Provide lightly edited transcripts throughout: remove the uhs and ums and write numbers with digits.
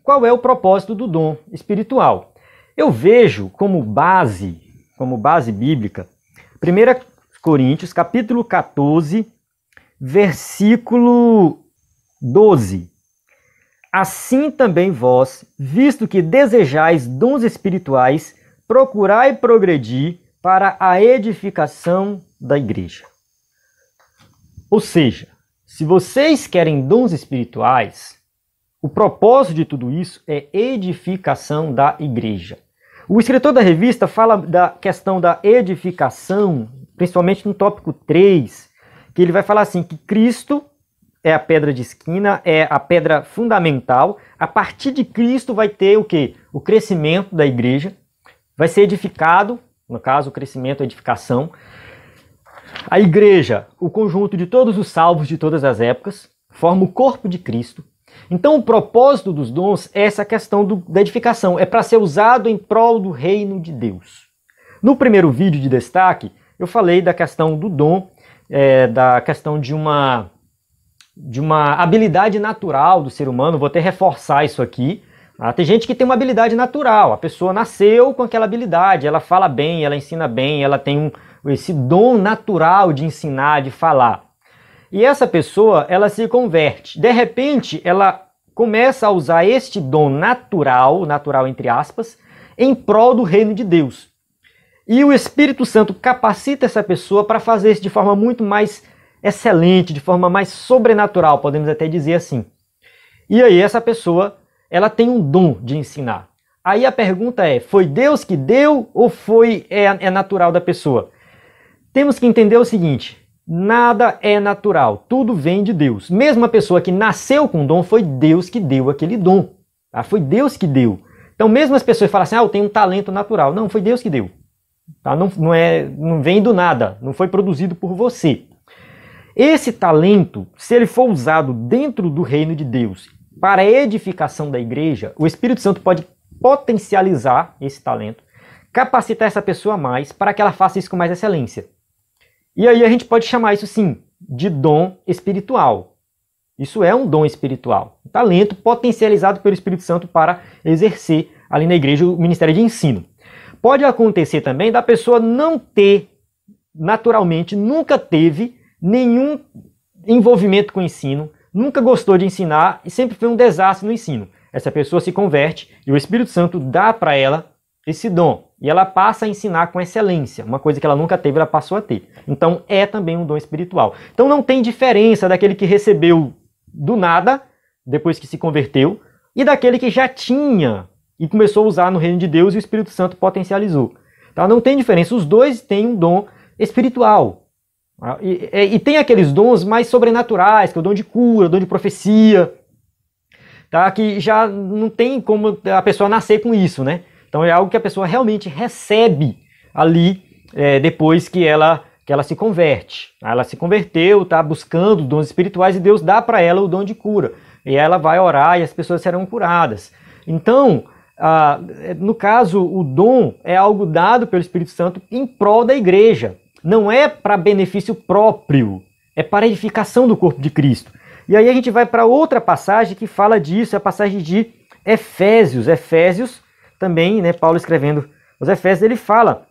qual é o propósito do dom espiritual. Eu vejo como base bíblica, 1 Coríntios, capítulo 14, versículo 12. Assim também vós, visto que desejais dons espirituais, procurai progredir para a edificação da igreja. Ou seja, se vocês querem dons espirituais, o propósito de tudo isso é edificação da igreja. O escritor da revista fala da questão da edificação, principalmente no tópico 3, que ele vai falar assim, que Cristo é a pedra de esquina, é a pedra fundamental. A partir de Cristo vai ter o quê? O crescimento da igreja. Vai ser edificado, no caso, o crescimento, a edificação. A igreja, o conjunto de todos os salvos de todas as épocas, forma o corpo de Cristo. Então, o propósito dos dons é essa questão da edificação. É para ser usado em prol do reino de Deus. No primeiro vídeo de destaque, eu falei da questão do dom, da questão de uma habilidade natural do ser humano. Vou até reforçar isso aqui. Tem gente que tem uma habilidade natural, a pessoa nasceu com aquela habilidade, ela fala bem, ela ensina bem, ela tem esse dom natural de ensinar, de falar. E essa pessoa, ela se converte. De repente, ela começa a usar este dom natural entre aspas, em prol do reino de Deus. E o Espírito Santo capacita essa pessoa para fazer isso de forma muito mais excelente, de forma mais sobrenatural, podemos até dizer assim. E aí essa pessoa, ela tem um dom de ensinar. Aí a pergunta é, foi Deus que deu ou é natural da pessoa? Temos que entender o seguinte, nada é natural, tudo vem de Deus. Mesmo a pessoa que nasceu com dom, foi Deus que deu aquele dom. Tá? Foi Deus que deu. Então mesmo as pessoas falam assim, eu tenho um talento natural. Não, foi Deus que deu. Tá? Não vem do nada, não foi produzido por você. Esse talento, se ele for usado dentro do reino de Deus para a edificação da igreja, o Espírito Santo pode potencializar esse talento, capacitar essa pessoa mais para que ela faça isso com mais excelência. E aí a gente pode chamar isso sim de dom espiritual. Isso é um dom espiritual, um talento potencializado pelo Espírito Santo para exercer ali na igreja o ministério de ensino. Pode acontecer também da pessoa não ter, naturalmente, nunca teve nenhum envolvimento com o ensino, nunca gostou de ensinar e sempre foi um desastre no ensino. Essa pessoa se converte e o Espírito Santo dá para ela esse dom. E ela passa a ensinar com excelência. Uma coisa que ela nunca teve, ela passou a ter. Então é também um dom espiritual. Então não tem diferença daquele que recebeu do nada, depois que se converteu, e daquele que já tinha e começou a usar no reino de Deus e o Espírito Santo potencializou. Tá? Não tem diferença. Os dois têm um dom espiritual. E tem aqueles dons mais sobrenaturais, que é o dom de cura, o dom de profecia, tá? Que já não tem como a pessoa nascer com isso, né? Então é algo que a pessoa realmente recebe ali depois que ela se converte. Ela se converteu, está buscando dons espirituais e Deus dá para ela o dom de cura. E ela vai orar e as pessoas serão curadas. Então, no caso, o dom é algo dado pelo Espírito Santo em prol da igreja. Não é para benefício próprio, é para a edificação do corpo de Cristo. E aí a gente vai para outra passagem que fala disso, é a passagem de Efésios. Efésios também, né, Paulo escrevendo os Efésios, ele fala,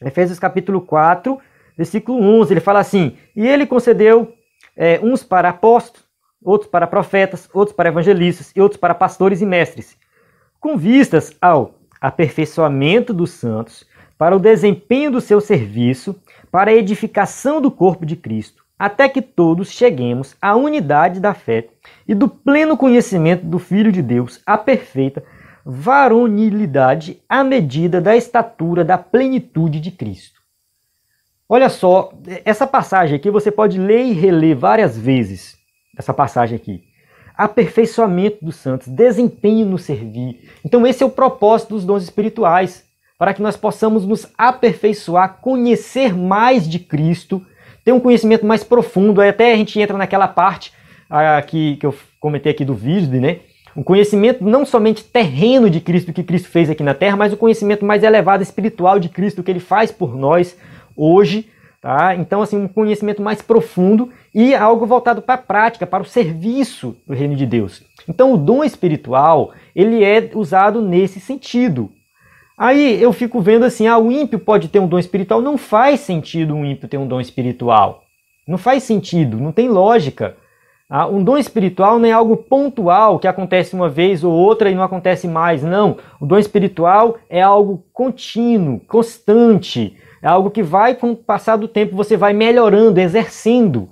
Efésios capítulo 4, versículo 11, ele fala assim, e ele concedeu uns para apóstolos, outros para profetas, outros para evangelistas e outros para pastores e mestres, com vistas ao aperfeiçoamento dos santos, para o desempenho do seu serviço, para a edificação do corpo de Cristo, até que todos cheguemos à unidade da fé e do pleno conhecimento do Filho de Deus, à perfeita varonilidade à medida da estatura da plenitude de Cristo. Olha só, essa passagem aqui você pode ler e reler várias vezes, essa passagem aqui. Aperfeiçoamento dos santos, desempenho no servir. Então esse é o propósito dos dons espirituais, para que nós possamos nos aperfeiçoar, conhecer mais de Cristo, ter um conhecimento mais profundo. Aí até a gente entra naquela parte que eu comentei aqui do vídeo, né? Um conhecimento não somente terreno de Cristo, que Cristo fez aqui na Terra, mas o conhecimento mais elevado espiritual de Cristo, que Ele faz por nós hoje, tá? Então, assim, um conhecimento mais profundo e algo voltado para a prática, para o serviço do reino de Deus. Então, o dom espiritual, ele é usado nesse sentido. Aí eu fico vendo assim, o ímpio pode ter um dom espiritual. Não faz sentido um ímpio ter um dom espiritual. Não faz sentido, não tem lógica. Um dom espiritual não é algo pontual, que acontece uma vez ou outra e não acontece mais. Não, o dom espiritual é algo contínuo, constante. É algo que vai, com o passar do tempo, você vai melhorando, exercendo.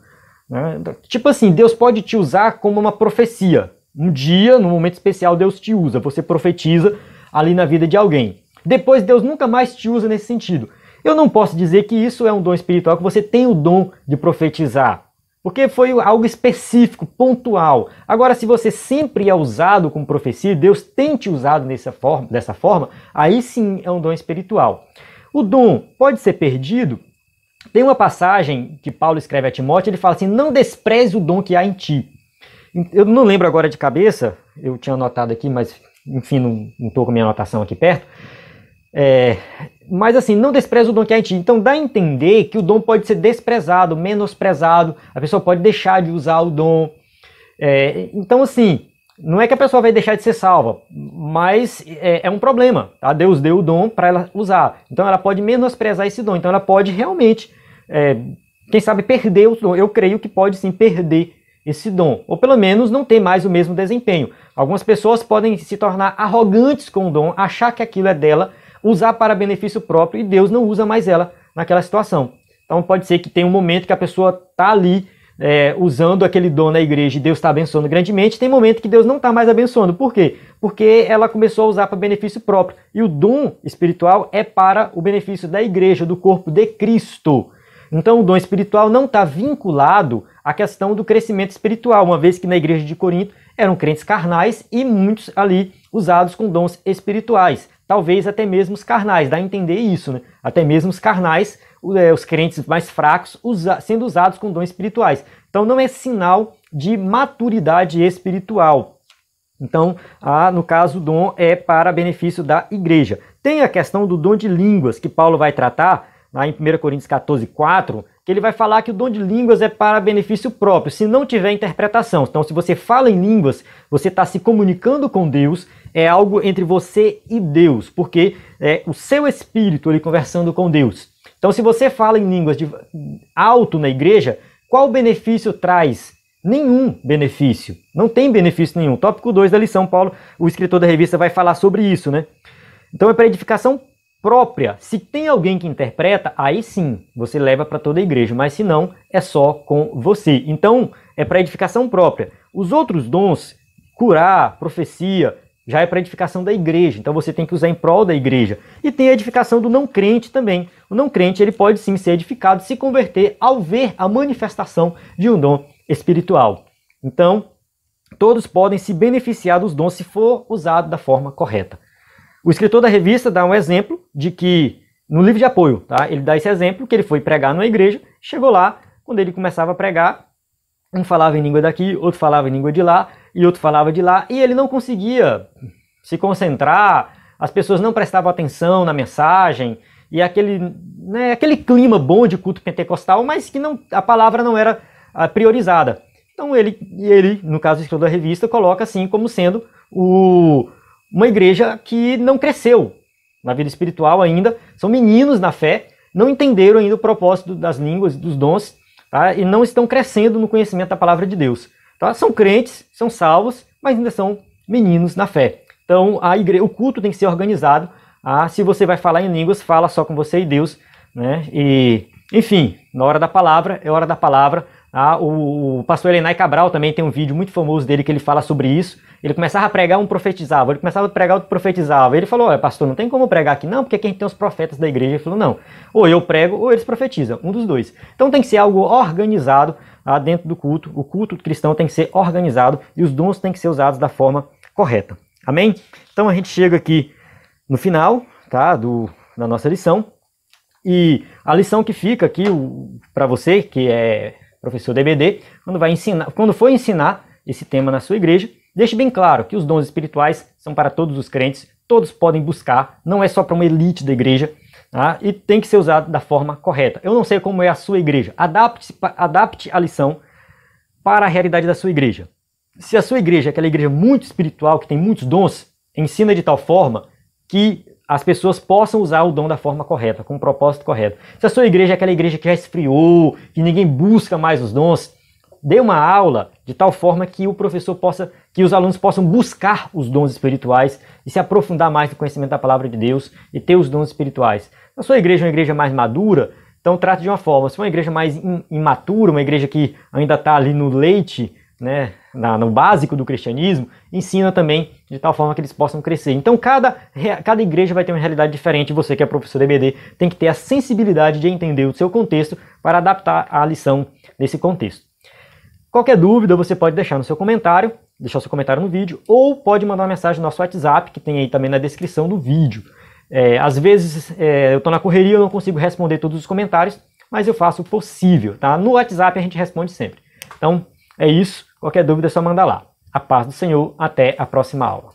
Né? Tipo assim, Deus pode te usar como uma profecia. Um dia, num momento especial, Deus te usa. Você profetiza ali na vida de alguém. Depois, Deus nunca mais te usa nesse sentido. Eu não posso dizer que isso é um dom espiritual, que você tem o dom de profetizar. Porque foi algo específico, pontual. Agora, se você sempre é usado como profecia, Deus tem te usado dessa forma, aí sim é um dom espiritual. O dom pode ser perdido. Tem uma passagem que Paulo escreve a Timóteo, ele fala assim, não despreze o dom que há em ti. Eu não lembro agora de cabeça, eu tinha anotado aqui, mas enfim, não estou com a minha anotação aqui perto. Mas assim, não despreze o dom que há em ti. Então dá a entender que o dom pode ser desprezado, menosprezado, a pessoa pode deixar de usar o dom. Então assim, não é que a pessoa vai deixar de ser salva, mas é um problema. Tá? Deus deu o dom para ela usar. Então ela pode menosprezar esse dom. Então ela pode realmente, quem sabe, perder o dom. Eu creio que pode sim perder esse dom, ou pelo menos não ter mais o mesmo desempenho. Algumas pessoas podem se tornar arrogantes com o dom, achar que aquilo é dela, usar para benefício próprio e Deus não usa mais ela naquela situação. Então pode ser que tenha um momento que a pessoa está ali usando aquele dom na igreja e Deus está abençoando grandemente, tem momento que Deus não está mais abençoando. Por quê? Porque ela começou a usar para benefício próprio. E o dom espiritual é para o benefício da igreja, do corpo de Cristo. Então o dom espiritual não está vinculado à questão do crescimento espiritual, uma vez que na igreja de Corinto eram crentes carnais e muitos ali usados com dons espirituais. Talvez até mesmo os carnais, dá a entender isso, né? Até mesmo os carnais, os crentes mais fracos, sendo usados com dons espirituais. Então não é sinal de maturidade espiritual. Então, no caso, o dom é para benefício da igreja. Tem a questão do dom de línguas, que Paulo vai tratar lá em 1 Coríntios 14, 4, que ele vai falar que o dom de línguas é para benefício próprio, se não tiver interpretação. Então, se você fala em línguas, você está se comunicando com Deus, é algo entre você e Deus, porque é o seu espírito ali conversando com Deus. Então, se você fala em línguas alto na igreja, qual benefício traz? Nenhum benefício. Não tem benefício nenhum. Tópico 2 da lição, Paulo, o escritor da revista, vai falar sobre isso, né? Então, é para edificação própria. Se tem alguém que interpreta, aí sim, você leva para toda a igreja, mas se não, é só com você. Então, é para edificação própria. Os outros dons, curar, profecia, já é para edificação da igreja, então você tem que usar em prol da igreja. E tem a edificação do não crente também. O não crente, ele pode sim ser edificado, se converter ao ver a manifestação de um dom espiritual. Então, todos podem se beneficiar dos dons se for usado da forma correta. O escritor da revista dá um exemplo de que, no livro de apoio, tá? Ele dá esse exemplo que ele foi pregar numa igreja, chegou lá, quando ele começava a pregar, um falava em língua daqui, outro falava em língua de lá, e outro falava de lá, e ele não conseguia se concentrar, as pessoas não prestavam atenção na mensagem, e aquele clima bom de culto pentecostal, mas que a palavra não era priorizada. Então ele, no caso do escritor da revista, coloca assim como sendo uma igreja que não cresceu na vida espiritual ainda, são meninos na fé, não entenderam ainda o propósito das línguas, dos dons, tá? E não estão crescendo no conhecimento da palavra de Deus. Tá? São crentes, são salvos, mas ainda são meninos na fé. Então o culto tem que ser organizado. Se você vai falar em línguas, fala só com você e Deus, né? E, enfim, na hora da palavra, é hora da palavra. O pastor Elenay Cabral também tem um vídeo muito famoso dele que ele fala sobre isso. Ele começava a pregar, um profetizava. Ele começava a pregar, outro profetizava. Ele falou, olha, pastor, não tem como pregar aqui não, porque aqui a gente tem os profetas da igreja. Ele falou, não, ou eu prego ou eles profetizam, um dos dois. Então tem que ser algo organizado dentro do culto. O culto cristão tem que ser organizado e os dons têm que ser usados da forma correta. Amém? Então a gente chega aqui no final, tá, da nossa lição. E a lição que fica aqui para você, que é professor DBD, quando for ensinar esse tema na sua igreja, deixe bem claro que os dons espirituais são para todos os crentes, todos podem buscar, não é só para uma elite da igreja, tá? E tem que ser usado da forma correta. Eu não sei como é a sua igreja. Adapte a lição para a realidade da sua igreja. Se a sua igreja é aquela igreja muito espiritual, que tem muitos dons, ensina de tal forma que as pessoas possam usar o dom da forma correta, com o propósito correto. Se a sua igreja é aquela igreja que já esfriou, que ninguém busca mais os dons, dê uma aula de tal forma que o professor possa, que os alunos possam buscar os dons espirituais e se aprofundar mais no conhecimento da palavra de Deus e ter os dons espirituais. Se a sua igreja é uma igreja mais madura, então trate de uma forma. Se for uma igreja mais imatura, uma igreja que ainda está ali no leite, né, no básico do cristianismo, ensina também de tal forma que eles possam crescer. Então cada igreja vai ter uma realidade diferente. Você que é professor de EBD tem que ter a sensibilidade de entender o seu contexto para adaptar a lição desse contexto. Qualquer dúvida você pode deixar no seu comentário, deixar o seu comentário no vídeo, ou pode mandar uma mensagem no nosso WhatsApp, que tem aí também na descrição do vídeo. Às vezes eu estou na correria, eu não consigo responder todos os comentários, mas eu faço o possível, tá? No WhatsApp a gente responde sempre. Então é isso, qualquer dúvida é só mandar lá. A paz do Senhor, até a próxima aula.